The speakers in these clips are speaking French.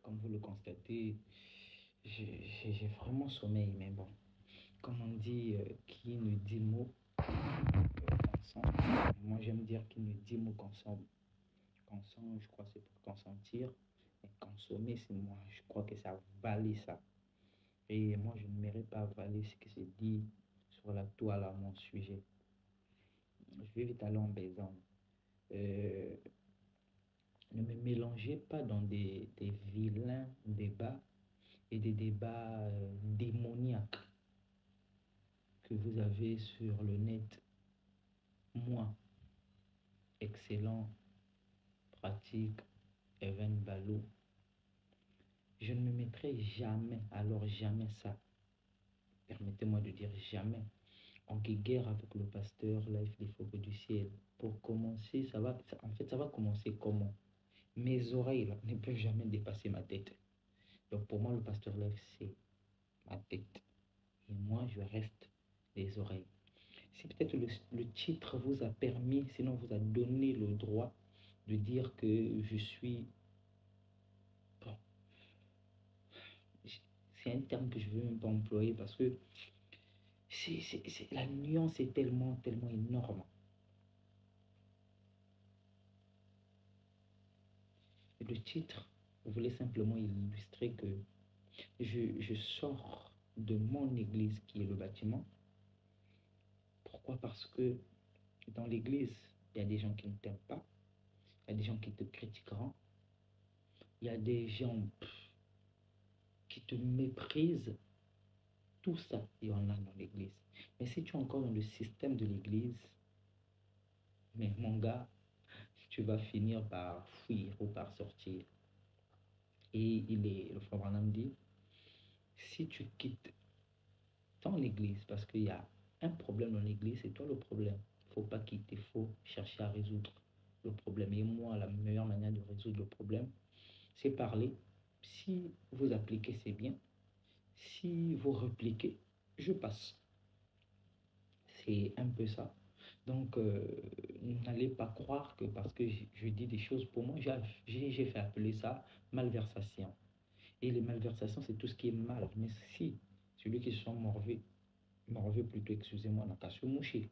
Comme vous le constatez, j'ai vraiment sommeil, mais bon, comme on dit, qui ne dit mot consent. Moi, j'aime dire qui ne dit mot consomme. Consent, je crois, c'est pour consentir. Et consommer, c'est moi, je crois que ça valait ça. Et moi, je ne mérite pas avaler ce que c'est dit sur la toile à mon sujet. Je vais vite aller en besogne. Euh, Ne me mélangez pas dans des vilains débats et des débats démoniaques que vous avez sur le net. Moi, excellent, pratique, Even Balou, je ne me mettrai jamais, alors jamais ça, permettez-moi de dire jamais, en guerre avec le pasteur Life des Fauves du ciel. Pour commencer, ça va commencer comment? Mes oreilles là, ne peuvent jamais dépasser ma tête. Donc pour moi, le pasteur Life, c'est ma tête. Et moi, je reste les oreilles. Si peut-être le titre vous a permis, sinon vous a donné le droit de dire que je suis... Bon, c'est un terme que je ne veux même pas employer parce que la nuance est tellement, tellement énorme. Et le titre voulait simplement illustrer que je sors de mon église qui est le bâtiment. Pourquoi? Parce que dans l'église, il y a des gens qui ne t'aiment pas, il y a des gens qui te critiqueront, il y a des gens qui te méprisent. Tout ça, il y en a dans l'église. Mais si tu es encore dans le système de l'église, mais mon gars, tu vas finir par fuir ou par sortir. Et le frère Branham dit, si tu quittes ton église, parce qu'il y a un problème dans l'église, c'est toi le problème. Il ne faut pas quitter, il faut chercher à résoudre le problème. Et moi, la meilleure manière de résoudre le problème, c'est parler. Si vous appliquez, c'est bien. Si vous repliquez, je passe. C'est un peu ça. Donc, n'allez pas croire que parce que je dis des choses, pour moi, j'ai fait appeler ça malversation. Et les malversations, c'est tout ce qui est mal. Mais si celui qui se sent morveux plutôt, excusez-moi, n'a qu'à se moucher.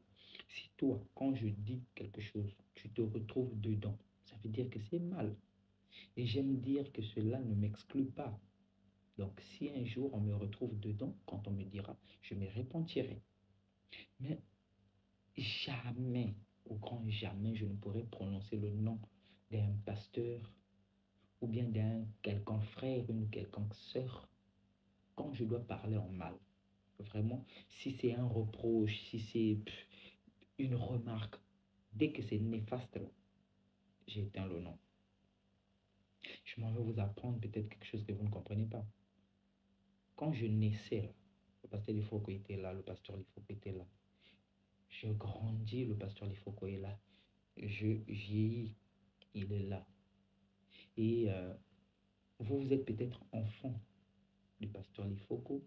Si toi, quand je dis quelque chose, tu te retrouves dedans, ça veut dire que c'est mal. Et j'aime dire que cela ne m'exclut pas. Donc, si un jour on me retrouve dedans, quand on me dira, je me repentirai. Mais jamais, au grand jamais, je ne pourrais prononcer le nom d'un pasteur ou bien d'un quelconque frère, une quelconque sœur, quand je dois parler en mal. Vraiment, si c'est un reproche, si c'est une remarque, dès que c'est néfaste, j'ai éteint le nom. Je m'en vais vous apprendre peut-être quelque chose que vous ne comprenez pas. Quand je naissais, le pasteur Lifoko était là, le pasteur Lifoko était là. Je grandis, le pasteur Lifoko est là. Je vieillis, il est là. Et vous êtes peut-être enfant du pasteur Lifoko,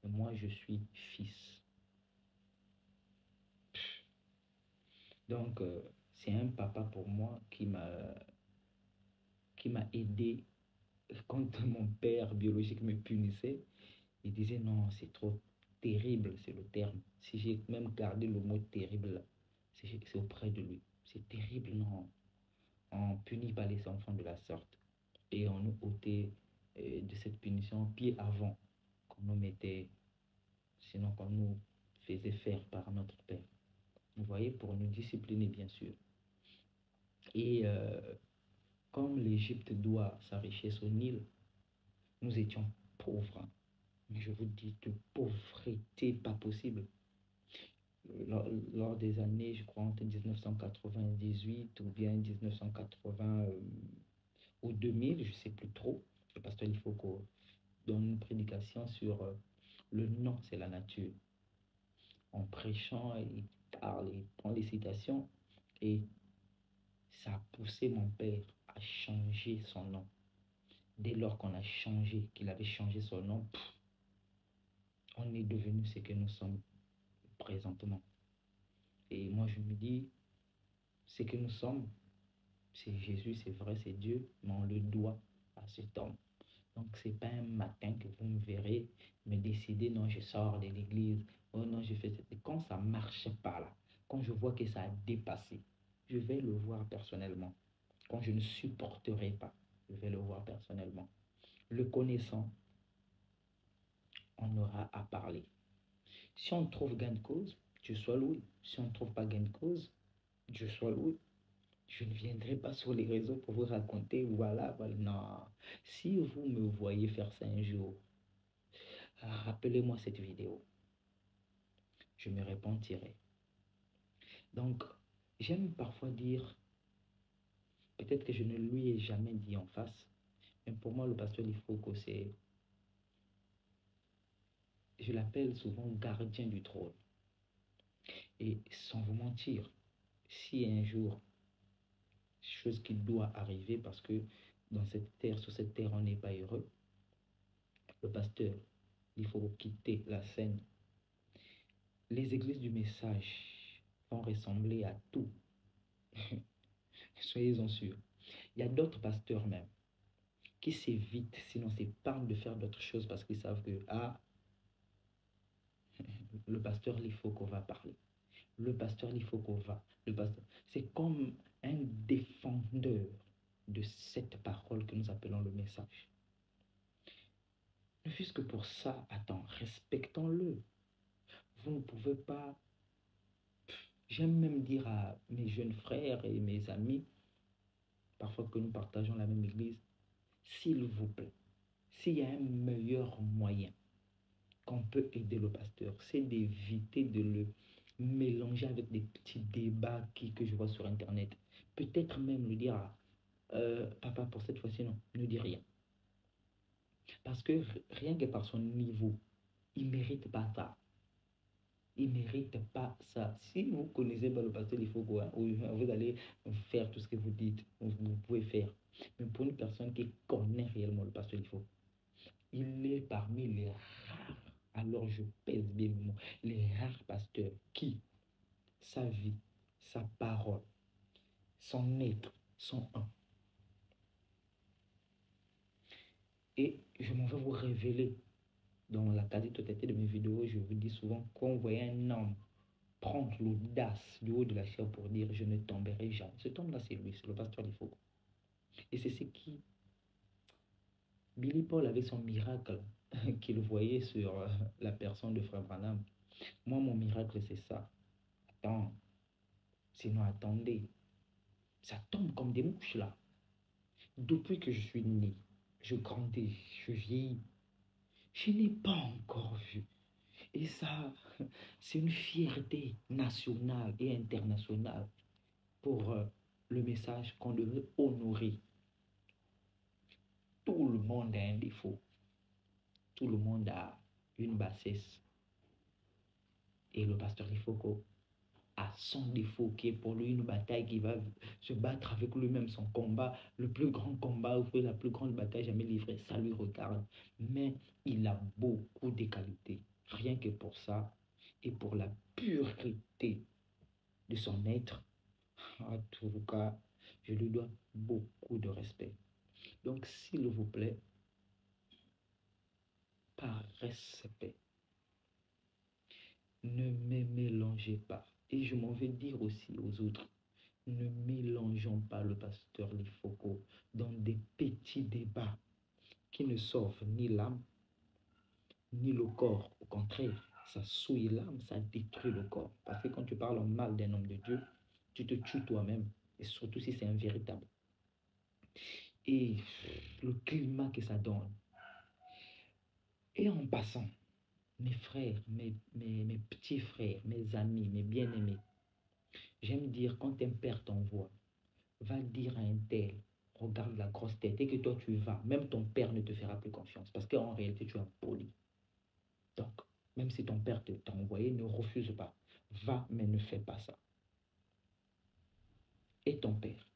mais moi je suis fils. Donc, c'est un papa pour moi qui m'a aidé quand mon père biologique me punissait. Il disait non, c'est trop terrible, c'est le terme. Si j'ai même gardé le mot terrible, c'est auprès de lui. C'est terrible, non. On punit pas les enfants de la sorte. Et on nous ôtait de cette punition pied avant qu'on nous mettait, sinon qu'on nous faisait faire par notre père. Vous voyez, pour nous discipliner, bien sûr. Et comme l'Égypte doit sa richesse au Nil, nous étions pauvres. Mais je vous dis, de pauvreté pas possible. Lors des années, je crois, entre 1998 ou bien 1980 ou 2000, je ne sais plus trop, le pasteur il faut qu'on donne une prédication sur le non, c'est la nature. En prêchant, il parle, il prend les citations et ça a poussé mon père à changer son nom. Dès lors qu'on a changé, qu'il avait changé son nom, on est devenu ce que nous sommes présentement. Et moi, je me dis, ce que nous sommes, c'est Jésus, c'est vrai, c'est Dieu, mais on le doit à cet homme. Donc, c'est pas un matin que vous me verrez me décider, non, je sors de l'église, oh non, je fais cette. Quand ça marche pas là, quand je vois que ça a dépassé, je vais le voir personnellement. Quand je ne supporterai pas, je vais le voir personnellement. Le connaissant, on aura à parler. Si on trouve gain de cause, Dieu soit loué. Si on ne trouve pas gain de cause, Dieu soit loué. Je ne viendrai pas sur les réseaux pour vous raconter, voilà, voilà. Non. Si vous me voyez faire ça un jour, rappelez-moi cette vidéo. Je me repentirai. Donc, j'aime parfois dire, peut-être que je ne lui ai jamais dit en face, mais pour moi, le pasteur Lifoko, c'est, je l'appelle souvent gardien du trône. Et sans vous mentir, si un jour, chose qui doit arriver parce que dans cette terre, sur cette terre, on n'est pas heureux, le pasteur, il faut quitter la scène. Les églises du message vont ressembler à tout. Soyez-en sûrs. Il y a d'autres pasteurs même qui s'évitent, sinon s'épargnent de faire d'autres choses parce qu'ils savent que, ah, le pasteur, il faut qu'on va parler. Le pasteur, il faut qu'on va. Le pasteur, c'est comme un défendeur de cette parole que nous appelons le message. Ne fût-ce que pour ça, attends, respectons-le. Vous ne pouvez pas. J'aime même dire à mes jeunes frères et mes amis, parfois que nous partageons la même église, s'il vous plaît, s'il y a un meilleur moyen qu'on peut aider le pasteur, c'est d'éviter de le mélanger avec des petits débats que je vois sur Internet. Peut-être même lui dire, papa, pour cette fois-ci, non, ne dis rien. Parce que rien que par son niveau, il ne mérite pas ça. Il ne mérite pas ça. Si vous connaissez pas le pasteur, il faut quoi? Vous allez faire tout ce que vous dites, vous pouvez faire. Mais pour une personne qui connaît réellement le pasteur, il est parmi les rares, alors je pèse bien le mot, les rares pasteurs qui, sa vie, sa parole, son être, sont un. Et je m'en vais vous révéler dans la quasi-totalité de mes vidéos, je vous dis souvent qu'on voyait un homme prendre l'audace du haut de la chair pour dire je ne tomberai jamais. Cet homme-là, c'est lui, c'est le pasteur Lifoko. Et c'est ce qui. Billy Paul avait son miracle qu'il voyait sur la personne de Frère Branham. Moi, mon miracle, c'est ça. Attends, sinon attendez. Ça tombe comme des mouches là. Depuis que je suis né, je grandis, je vieillis. Je n'ai pas encore vu. Et ça, c'est une fierté nationale et internationale pour le message qu'on devrait honorer. Tout le monde a un défaut. Tout le monde a une bassesse. Et le pasteur Lifoko a son défaut qui est pour lui une bataille qui va se battre avec lui-même, son combat, le plus grand combat ou la plus grande bataille jamais livrée. Ça lui regarde. Mais il a beaucoup de qualités. Rien que pour ça et pour la pureté de son être, en tout cas, je lui dois beaucoup de respect. Donc, s'il vous plaît, par respect, ne me mélangez pas. Et je m'en vais dire aussi aux autres, ne mélangeons pas le pasteur Lifoko dans des petits débats qui ne sauvent ni l'âme, ni le corps. Au contraire, ça souille l'âme, ça détruit le corps. Parce que quand tu parles en mal d'un homme de Dieu, tu te tues toi-même. Et surtout si c'est un véritable. Et le climat que ça donne. Et en passant, mes frères, mes petits frères, mes amis, mes bien-aimés, j'aime dire quand un père t'envoie, va dire à un tel, regarde la grosse tête, et que toi tu vas, même ton père ne te fera plus confiance, parce qu'en réalité tu es impoli. Donc, même si ton père t'a envoyé, ne refuse pas. Va, mais ne fais pas ça. Et ton père,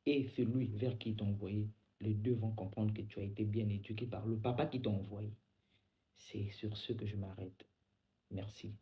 et celui vers qui t'a envoyé, les deux vont comprendre que tu as été bien éduqué par le papa qui t'a envoyé. C'est sur ce que je m'arrête. Merci.